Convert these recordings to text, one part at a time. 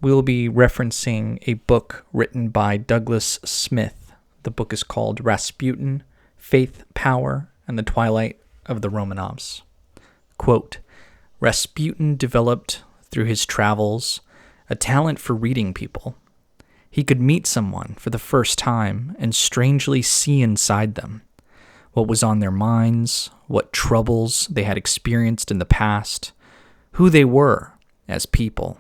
we'll be referencing a book written by Douglas Smith. The book is called Rasputin, Faith, Power, and the Twilight of the Romanovs. Quote, Rasputin developed through his travels a talent for reading people. He could meet someone for the first time and strangely see inside them, what was on their minds, what troubles they had experienced in the past, who they were as people.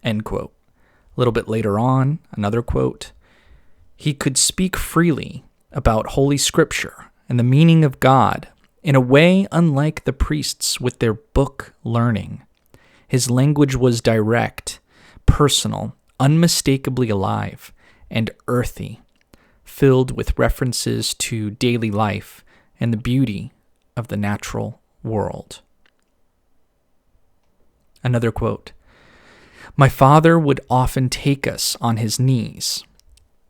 End quote. A little bit later on, another quote, he could speak freely about Holy Scripture and the meaning of God in a way unlike the priests with their book learning. His language was direct, personal, unmistakably alive, and earthy, filled with references to daily life and the beauty of the natural world. Another quote, my father would often take us on his knees.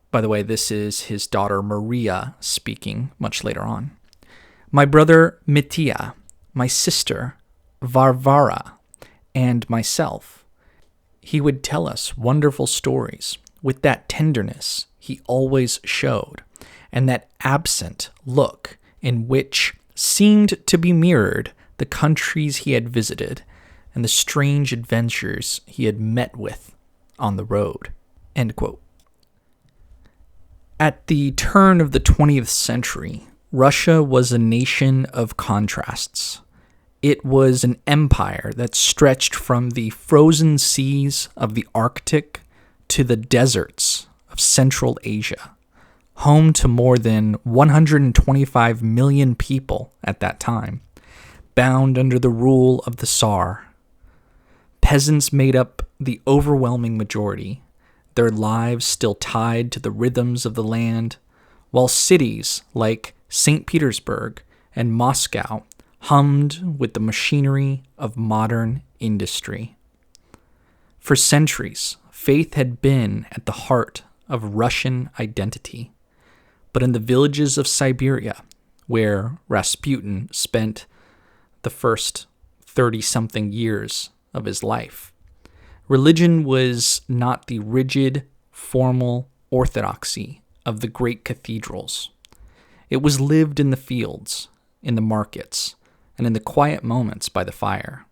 By the way, this is his daughter Maria speaking much later on. My brother Mitya, my sister Varvara, and myself. He would tell us wonderful stories with that tenderness he always showed, and that absent look in which seemed to be mirrored the countries he had visited and the strange adventures he had met with on the road. End quote. At the turn of the 20th century, Russia was a nation of contrasts. It was an empire that stretched from the frozen seas of the Arctic to the deserts of Central Asia, home to more than 125 million people at that time, bound under the rule of the Tsar. Peasants made up the overwhelming majority, their lives still tied to the rhythms of the land, while cities like St. Petersburg and Moscow hummed with the machinery of modern industry. For centuries, faith had been at the heart of Russian identity, but in the villages of Siberia, where Rasputin spent the first 30-something years of his life, religion was not the rigid, formal orthodoxy of the great cathedrals. It was lived in the fields, in the markets, and in the quiet moments by the fire.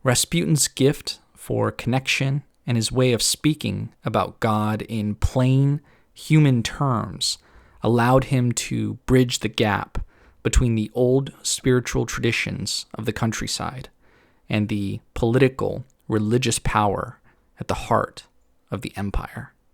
Rasputin's gift for connection and his way of speaking about God in plain, human terms allowed him to bridge the gap between the old spiritual traditions of the countryside and the political, religious power at the heart of the empire.